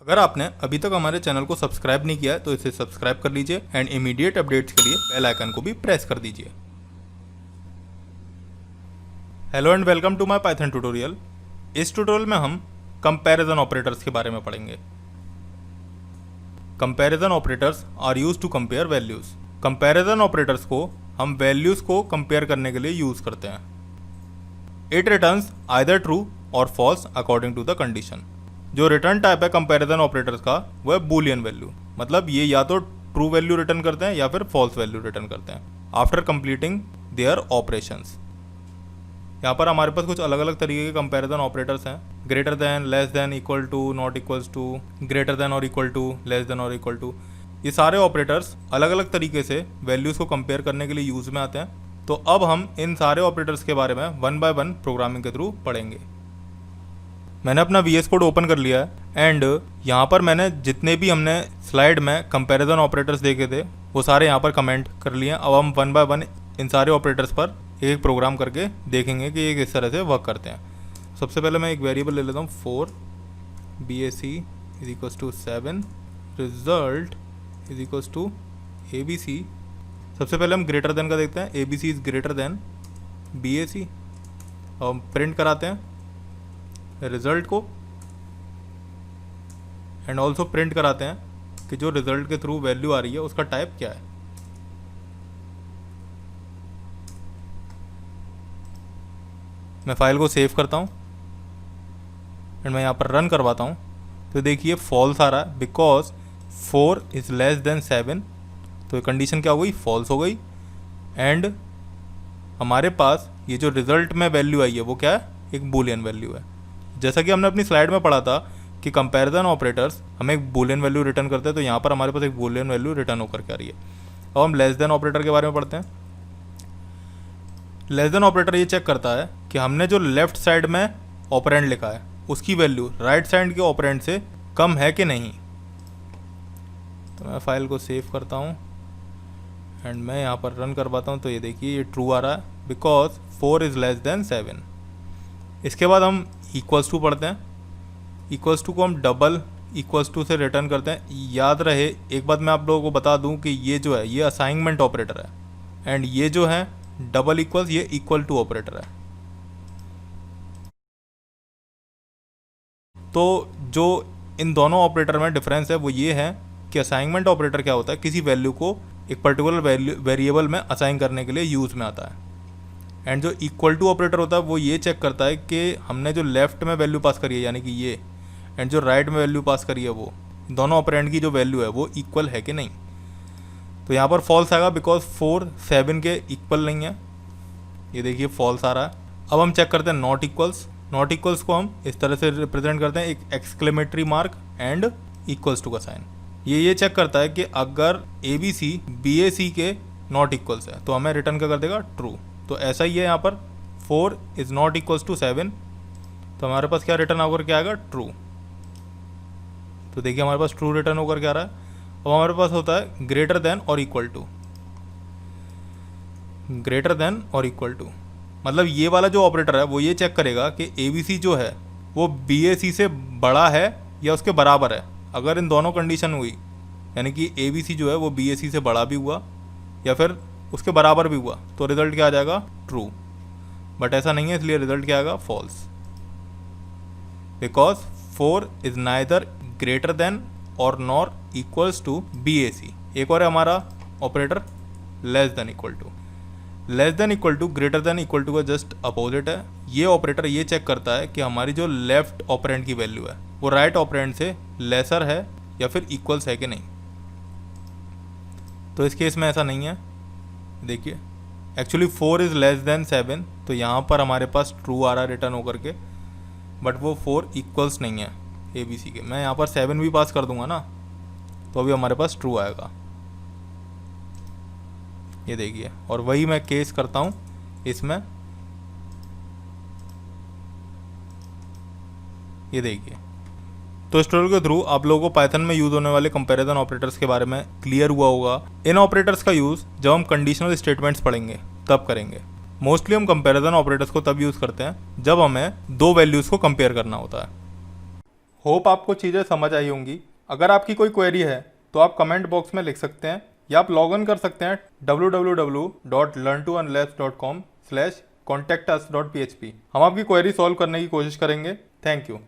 अगर आपने अभी तक हमारे चैनल को सब्सक्राइब नहीं किया है तो इसे सब्सक्राइब कर लीजिए एंड इमीडिएट अपडेट्स के लिए बेल आइकन को भी प्रेस कर दीजिए। Hello and welcome to my Python tutorial. इस ट्यूटोरियल में हम कंपैरिजन ऑपरेटर्स के बारे में पढ़ेंगे। Comparison operators are used to compare values. Comparison operators को हम वैल्यूज को कंपेयर करने के लिए यूज करते हैं। इट रिटर्न्स आइदर ट्रू और false according to the condition. जो रिटर्न टाइप है कंपैरिजन ऑपरेटर्स का वो है बूलियन वैल्यू, मतलब ये या तो ट्रू वैल्यू रिटर्न करते हैं या फिर फॉल्स वैल्यू रिटर्न करते हैं आफ्टर कंप्लीटिंग देयर ऑपरेशंस। यहाँ पर हमारे पास कुछ अलग अलग तरीके के कंपैरिजन ऑपरेटर्स हैं। Greater than, less than, equal to, not equals to, greater than और इक्वल टू, लेस देन और इक्वल टू। ये सारे ऑपरेटर्स अलग अलग तरीके से वैल्यूज़ को कंपेयर करने के लिए यूज़ में आते हैं। तो अब हम इन सारे ऑपरेटर्स के बारे में वन बाय वन प्रोग्रामिंग के थ्रू पढ़ेंगे। मैंने अपना VS कोड ओपन कर लिया है एंड यहाँ पर मैंने जितने भी हमने स्लाइड में कंपैरिजन ऑपरेटर्स देखे थे वो सारे यहाँ पर कमेंट कर लिए हैं। अब हम वन बाय वन इन सारे ऑपरेटर्स पर एक प्रोग्राम करके देखेंगे कि ये किस तरह से वर्क करते हैं। सबसे पहले मैं एक वेरिएबल ले लेता हूँ 4 BAC is equals to 7 result is equals to ABC। सबसे पहले हम ग्रेटर देन का देखते हैं। ABC is greater than BAC। अब हम प्रिंट कराते हैं रिजल्ट को एंड ऑल्सो प्रिंट कराते हैं कि जो रिजल्ट के थ्रू वैल्यू आ रही है उसका टाइप क्या है। मैं फाइल को सेव करता हूँ एंड मैं यहाँ पर रन करवाता हूँ तो देखिए फॉल्स आ रहा है बिकॉज 4 इज लेस देन 7। तो कंडीशन क्या हो गई, फॉल्स हो गई। एंड हमारे पास ये जो रिजल्ट में वैल्यू आई है वो क्या है, एक बूलियन वैल्यू है। जैसा कि हमने अपनी स्लाइड में पढ़ा था कि कंपैरिजन ऑपरेटर्स हमें एक बूलियन वैल्यू रिटर्न करते हैं, तो यहाँ पर हमारे पास एक बूलियन वैल्यू रिटर्न होकर के आ रही है। अब हम लेस देन ऑपरेटर के बारे में पढ़ते हैं। लेस देन ऑपरेटर ये चेक करता है कि हमने जो लेफ्ट साइड में ऑपरेंड लिखा है उसकी वैल्यू राइट साइड के ऑपरेंड से कम है कि नहीं। तो मैं फाइल को सेव करता हूँ एंड मैं यहाँ पर रन करवाता हूँ तो ये देखिए ये ट्रू आ रहा है बिकॉज 4 इज़ लेस देन 7। इसके बाद हम इक्वल्स टू पढ़ते हैं। इक्वल्स टू को हम डबल इक्वल्स टू से रिटर्न करते हैं। याद रहे एक बात मैं आप लोगों को बता दूं कि ये जो है ये असाइनमेंट ऑपरेटर है एंड ये जो है डबल इक्वल्स ये इक्वल टू ऑपरेटर है। तो जो इन दोनों ऑपरेटर में डिफरेंस है वो ये है कि असाइनमेंट ऑपरेटर क्या होता है, किसी वैल्यू को एक पर्टिकुलर वेरिएबल में असाइन करने के लिए यूज़ में आता है। एंड जो इक्वल टू ऑपरेटर होता है वो ये चेक करता है कि हमने जो लेफ्ट में वैल्यू पास करी है यानी कि ये एंड जो राइट में वैल्यू पास करी है वो दोनों ऑपरेंड की जो वैल्यू है वो इक्वल है कि नहीं। तो यहाँ पर फॉल्स आएगा बिकॉज 4 7 के इक्वल नहीं है। ये देखिए फॉल्स आ रहा है। अब हम चेक करते हैं नॉट इक्वल्स। नॉट इक्वल्स को हम इस तरह से रिप्रेजेंट करते हैं, एक exclamatory mark and equals to का साइन। ये चेक करता है कि अगर ABC BAC के नॉट इक्वल्स है तो हमें रिटर्न क्या कर देगा, ट्रू। तो ऐसा ही है यहाँ पर 4 इज़ नॉट इक्वल्स टू 7 तो हमारे पास क्या रिटर्न होकर के आएगा, ट्रू। तो देखिए हमारे पास ट्रू रिटर्न होकर के आ रहा है। अब हमारे पास होता है ग्रेटर देन और इक्वल टू। ग्रेटर देन और इक्वल टू मतलब ये वाला जो ऑपरेटर है वो ये चेक करेगा कि ABC जो है वो BAC से बड़ा है या उसके बराबर है। अगर इन दोनों कंडीशन हुई यानी कि ABC जो है वो BAC से बड़ा भी हुआ या फिर उसके बराबर भी हुआ तो रिजल्ट क्या आ जाएगा, ट्रू। बट ऐसा नहीं है इसलिए रिजल्ट क्या आएगा, false. Because 4 is neither greater than और नॉर इक्वल्स टू BAC। एक और है हमारा operator less than equal to. Less than equal to greater than equal to का जस्ट अपोजिट है। ये ऑपरेटर ये चेक करता है कि हमारी जो लेफ्ट ऑपरेंड की वैल्यू है वो राइट ऑपरेंड से लेसर है या फिर इक्वल्स है कि नहीं। तो इस केस में ऐसा नहीं है। देखिए एक्चुअली 4 इज़ लेस देन 7 तो यहाँ पर हमारे पास ट्रू आ रहा है रिटर्न होकर के, बट वो 4 इक्वल्स नहीं है ABC के। मैं यहाँ पर 7 भी पास कर दूंगा ना तो अभी हमारे पास ट्रू आएगा। ये देखिए और वही मैं केस करता हूँ इसमें। ये देखिए तो इस ट्यूटोरियल के थ्रू आप लोगों को पाइथन में यूज़ होने वाले कंपैरिजन ऑपरेटर्स के बारे में क्लियर हुआ होगा। इन ऑपरेटर्स का यूज़ जब हम कंडीशनल स्टेटमेंट्स पढ़ेंगे तब करेंगे। मोस्टली हम कंपैरिजन ऑपरेटर्स को तब यूज़ करते हैं जब हमें दो वैल्यूज़ को कंपेयर करना होता है। होप आपको चीज़ें समझ आई होंगी। अगर आपकी कोई क्वेरी है तो आप कमेंट बॉक्स में लिख सकते हैं या आप लॉग इन कर सकते हैं www.learntounless.com/contactus.php। हम आपकी क्वेरी सॉल्व करने की कोशिश करेंगे। Thank you.